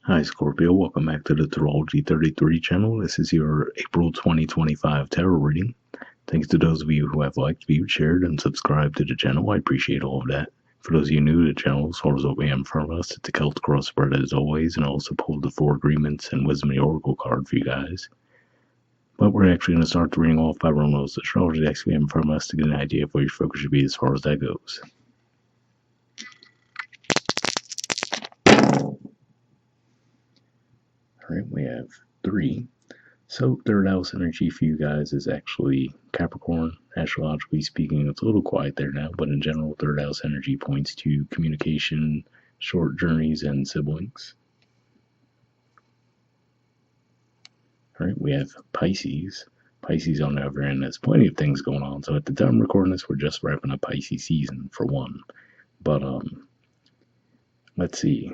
Hi Scorpio, welcome back to the Astrology 33 channel. This is your April 2025 tarot reading. Thanks to those of you who have liked, viewed, shared, and subscribed to the channel. I appreciate all of that. For those of you new to the channel, as far as what we have in front of us, it's a Celtic cross spread as always, and I also pulled the Four Agreements and Wisdom of the Oracle card for you guys. But we're actually going to start the reading off by running those astrology decks we have in front of us to get an idea of where your focus should be as far as that goes. Alright, we have 3. So, third house energy for you guys is actually Capricorn. Astrologically speaking, it's a little quiet there now, but in general, third house energy points to communication, short journeys, and siblings. All right, we have Pisces. Pisces on the other end has plenty of things going on. So, at the time of recording this, we're just wrapping up Pisces season for one. But let's see.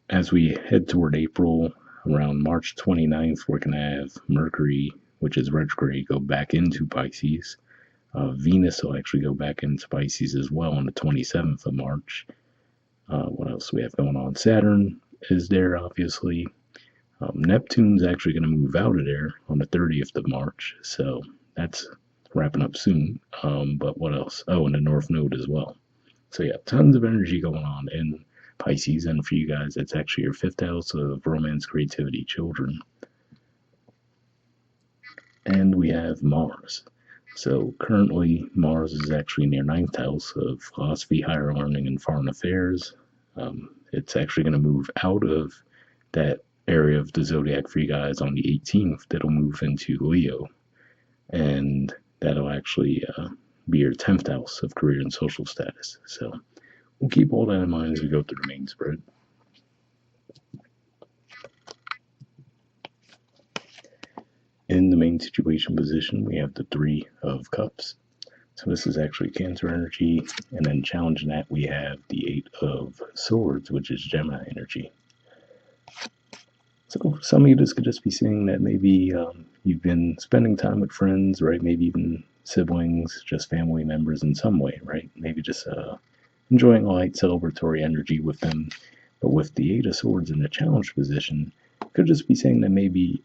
As we head toward April, around March 29th, we're going to have Mercury, which is retrograde, go back into Pisces. Venus will actually go back into Pisces as well on the 27th of March. What else do we have going on? Saturn is there, obviously. Neptune's actually going to move out of there on the 30th of March, so that's wrapping up soon. But what else? Oh, and the North Node as well. So yeah, tons of energy going on in Pisces, and for you guys, it's actually your 5th house of romance, creativity, children. And we have Mars. So currently, Mars is actually in your 9th house of philosophy, higher learning, and foreign affairs. It's actually going to move out of that area of the zodiac for you guys on the 18th. That'll move into Leo, and that'll actually be your 10th house of career and social status. So we'll keep all that in mind as we go through the main spread. In the main situation position, we have the 3 of Cups. So this is actually Cancer energy, and then challenging that, we have the 8 of Swords, which is Gemini energy. So some of you just could just be seeing that maybe you've been spending time with friends, right? Maybe even siblings, just family members in some way, right? Maybe just enjoying a light celebratory energy with them. But with the 8 of Swords in the challenge position, could just be saying that maybe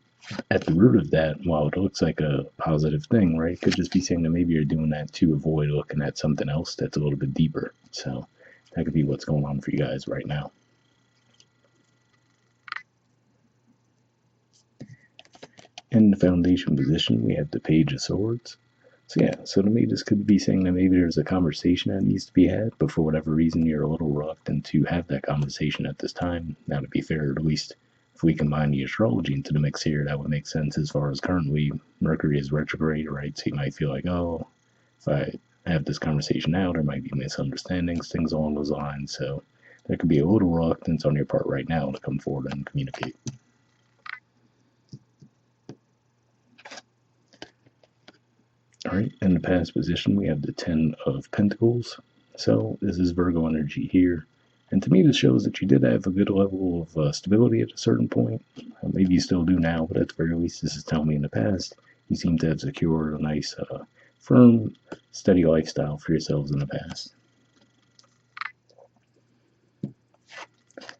at the root of that, while it looks like a positive thing, right, could just be saying that maybe you're doing that to avoid looking at something else that's a little bit deeper. So that could be what's going on for you guys right now. In the foundation position, we have the Page of Swords. So yeah, so to me, this could be saying that maybe there's a conversation that needs to be had, but for whatever reason, you're a little reluctant to have that conversation at this time. Now, to be fair, at least if we combine the astrology into the mix here, that would make sense as far as currently Mercury is retrograde, right? So you might feel like, oh, if I have this conversation now, there might be misunderstandings, things along those lines. So there could be a little reluctance on your part right now to come forward and communicate. All right, in the past position, we have the 10 of Pentacles. So this is Virgo energy here. And to me, this shows that you did have a good level of stability at a certain point. Maybe you still do now, but at the very least, this is telling me in the past, you seem to have secured a nice, firm, steady lifestyle for yourselves in the past. All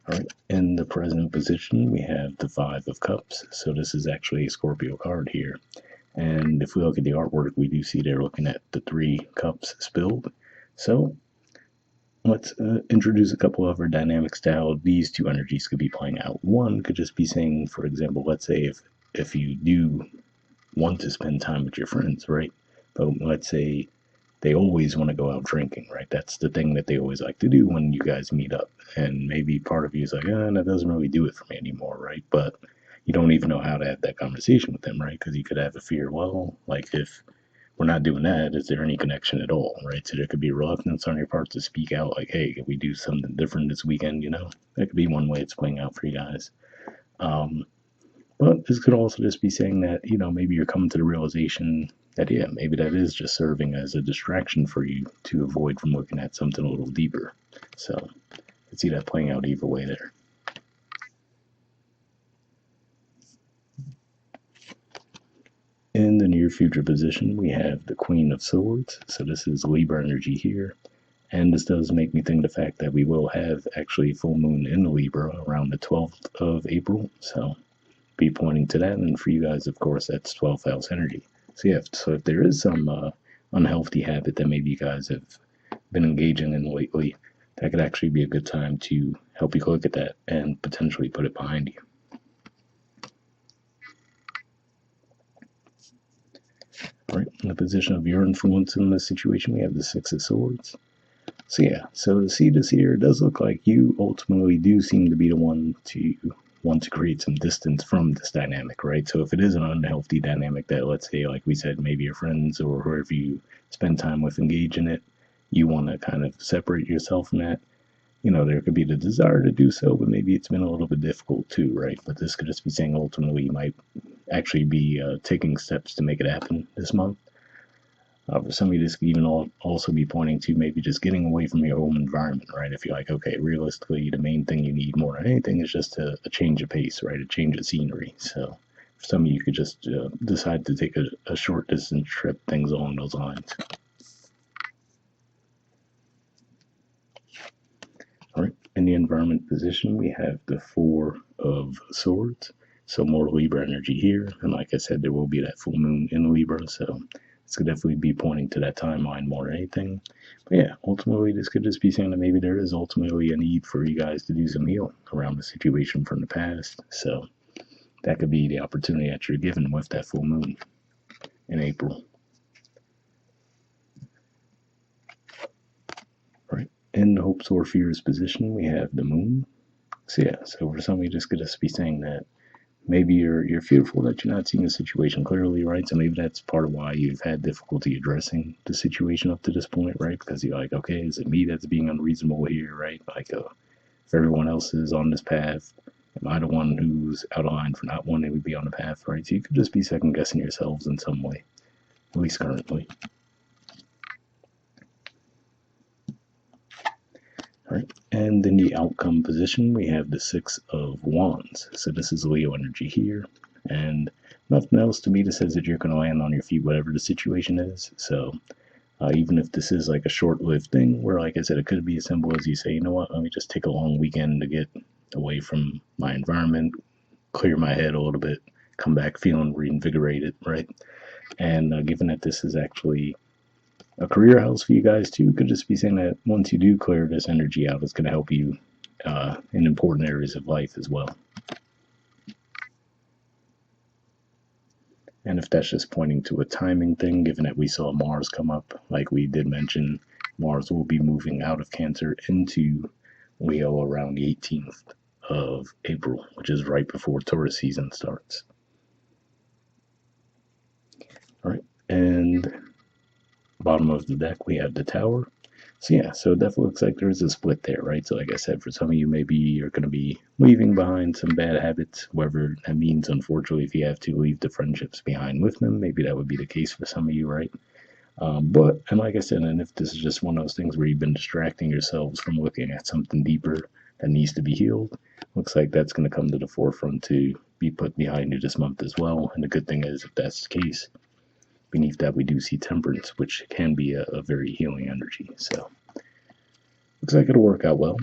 right, in the present position, we have the 5 of Cups. So this is actually a Scorpio card here. And if we look at the artwork, we do see they're looking at the 3 cups spilled. So let's introduce a couple of other dynamics to how these two energies could be playing out. One could just be saying, for example, let's say if you do want to spend time with your friends, right? But let's say they always want to go out drinking, right? That's the thing that they always like to do when you guys meet up. And maybe part of you is like, that doesn't really do it for me anymore, right? But you don't even know how to have that conversation with them, right? Because you could have a fear, well, like if we're not doing that, is there any connection at all, right? So there could be reluctance on your part to speak out, like, hey, could we do something different this weekend, That could be one way it's playing out for you guys. But this could also just be saying that, maybe you're coming to the realization that, yeah, maybe that is just serving as a distraction for you to avoid from looking at something a little deeper. So I can see that playing out either way there. In the near future position, we have the Queen of Swords. So this is Libra energy here. And this does make me think the fact that we will have actually full moon in Libra around the 12th of April. So be pointing to that. And for you guys, of course, that's 12th house energy. So yeah, so if there is some unhealthy habit that maybe you guys have been engaging in lately, that could actually be a good time to help you look at that and potentially put it behind you. All right, in the position of your influence in this situation, we have the Six of Swords. So yeah, so to see this here, it does look like you ultimately do seem to be the one to want to create some distance from this dynamic, right? So if it is an unhealthy dynamic that, let's say, like we said, maybe your friends or whoever you spend time with engage in it, you want to kind of separate yourself from that. There could be the desire to do so, but maybe it's been a little bit difficult too, right? But this could just be saying ultimately you might actually be taking steps to make it happen this month. For some of you, this could even also be pointing to maybe just getting away from your home environment, right? If you're like, okay, realistically, the main thing you need more than anything is just a change of pace, right? A change of scenery. So for some of you, could just decide to take a short distance trip, things along those lines. All right, in the environment position, we have the Four of Swords. So more Libra energy here. And like I said, there will be that full moon in Libra. So this could definitely be pointing to that timeline more than anything. But yeah, ultimately, this could just be saying that maybe there is ultimately a need for you guys to do some healing around the situation from the past. So that could be the opportunity that you're given with that full moon in April. Right. In the hopes or fears position, we have the moon. So yeah, so for some of you, this could just be saying that maybe you're fearful that you're not seeing the situation clearly, right? So maybe that's part of why you've had difficulty addressing the situation up to this point, right? Because you're like, okay, is it me that's being unreasonable here, right? Like, if everyone else is on this path, am I the one who's out of line for not wanting to be on the path, right? So you could just be second guessing yourselves in some way, at least currently. All right, and in the outcome position, we have the Six of Wands. So this is Leo energy here, and nothing else to me that says that you're going to land on your feet, whatever the situation is. So even if this is like a short-lived thing, where, like I said, it could be as simple as you say, you know what, let me just take a long weekend to get away from my environment, clear my head a little bit, come back feeling reinvigorated, right? And given that this is actually a career house for you guys too, could just be saying that once you do clear this energy out, it's going to help you in important areas of life as well. And if that's just pointing to a timing thing, given that we saw Mars come up, like we did mention, Mars will be moving out of Cancer into Leo around the 18th of April, which is right before Taurus season starts. All right, and bottom of the deck, we have the Tower. So yeah, so it definitely looks like there's a split there, right? So like I said, for some of you, maybe you're going to be leaving behind some bad habits, whatever that means. Unfortunately, if you have to leave the friendships behind with them, maybe that would be the case for some of you, right? And like I said, and if this is just one of those things where you've been distracting yourselves from looking at something deeper that needs to be healed, looks like that's going to come to the forefront to be put behind you this month as well. And the good thing is, if that's the case, beneath that we do see Temperance, which can be a very healing energy. So looks like it'll work out well.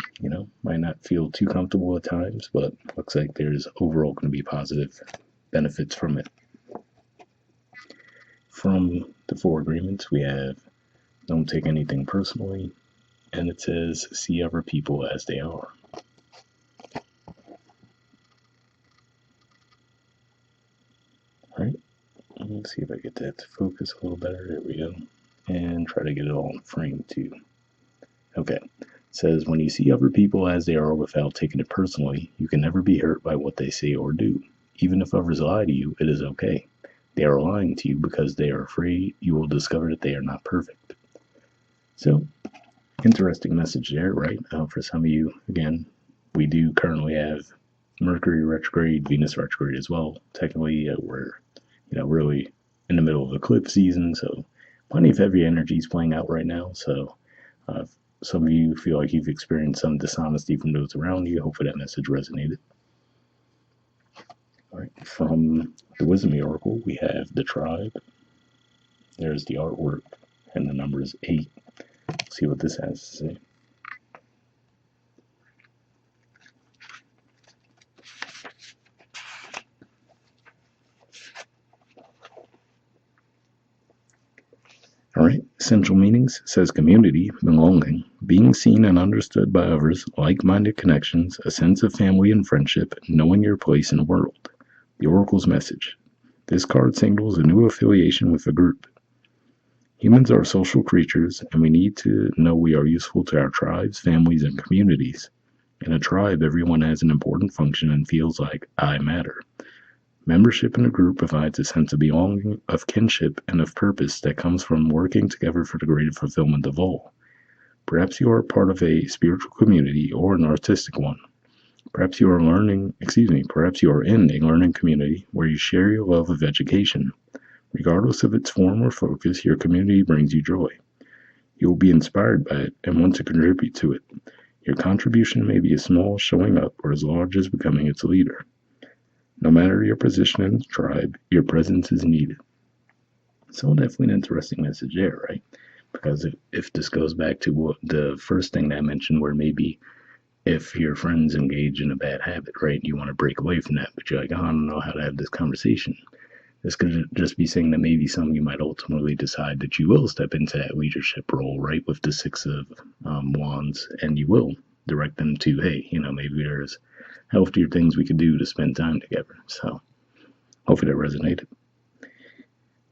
Might not feel too comfortable at times, but looks like there's overall going to be positive benefits from it. From the four agreements, we have don't take anything personally, and it says see other people as they are. All right, let's see if I get that to focus a little better. There we go. And try to get it all in frame too. Okay. It says when you see other people as they are without taking it personally, you can never be hurt by what they say or do. Even if others lie to you, it is okay. They are lying to you because they are afraid you will discover that they are not perfect. So, interesting message there, right? For some of you, again, we do currently have Mercury retrograde, Venus retrograde as well. Technically, we're really in the middle of eclipse season, so plenty of heavy energies playing out right now. So, some of you feel like you've experienced some dishonesty from those around you. Hopefully, that message resonated. All right, from the Wisdom Oracle, we have the Tribe. There's the artwork, and the number is 8. So see what this has to say. All right, essential meanings says community, belonging, being seen and understood by others, like-minded connections, a sense of family and friendship, knowing your place in the world. The Oracle's message. This card signals a new affiliation with a group. Humans are social creatures, and we need to know we are useful to our tribes, families, and communities. In a tribe, everyone has an important function and feels like I matter. Membership in a group provides a sense of belonging, of kinship, and of purpose that comes from working together for the greater fulfillment of all. Perhaps you are part of a spiritual community or an artistic one. Perhaps you are perhaps you are in a learning community where you share your love of education. Regardless of its form or focus, your community brings you joy. You will be inspired by it and want to contribute to it. Your contribution may be as small as showing up or as large as becoming its leader. No matter your position in the tribe, your presence is needed. So definitely an interesting message there, right? Because if this goes back to what the first thing that I mentioned, where maybe if your friends engage in a bad habit, right, you want to break away from that, but you're like, oh, I don't know how to have this conversation. This could just be saying that maybe some of you might ultimately decide that you will step into that leadership role, right, with the Six of Wands, and you will direct them to, hey, maybe there's healthier things we could do to spend time together. So hopefully that resonated.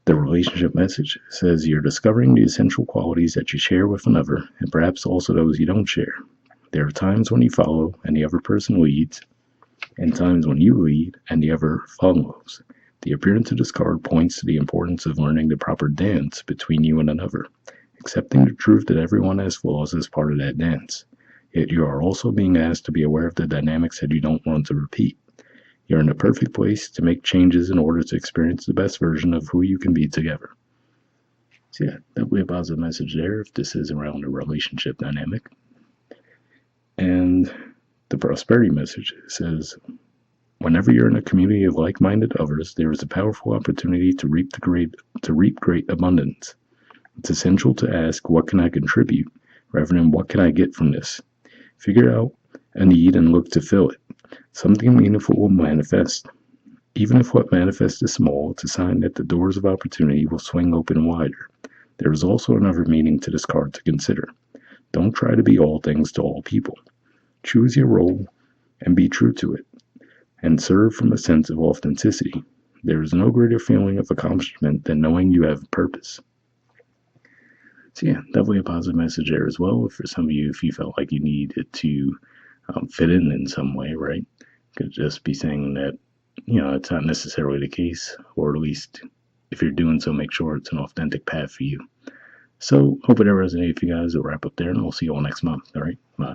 The relationship message says you're discovering the essential qualities that you share with another, and perhaps also those you don't share. There are times when you follow and the other person leads, and times when you lead and the other follows. The appearance of this card points to the importance of learning the proper dance between you and another, accepting the truth that everyone has flaws as part of that dance. Yet you are also being asked to be aware of the dynamics that you don't want to repeat. You're in a perfect place to make changes in order to experience the best version of who you can be together. So yeah, definitely a positive message there if this is around a relationship dynamic. And the prosperity message says, whenever you're in a community of like-minded others, there is a powerful opportunity to reap great abundance. It's essential to ask, what can I contribute, rather than what can I get from this? Figure out a need and look to fill it. Something meaningful will manifest. Even if what manifests is small, it's a sign that the doors of opportunity will swing open wider. There is also another meaning to this card to consider. Don't try to be all things to all people. Choose your role and be true to it, and serve from a sense of authenticity. There is no greater feeling of accomplishment than knowing you have a purpose. So yeah, definitely a positive message there as well. For some of you, if you felt like you needed to fit in some way, right? Could just be saying that, it's not necessarily the case, or at least if you're doing so, make sure it's an authentic path for you. So, hope it resonated for you guys. We'll wrap up there, and we'll see you all next month. All right, bye.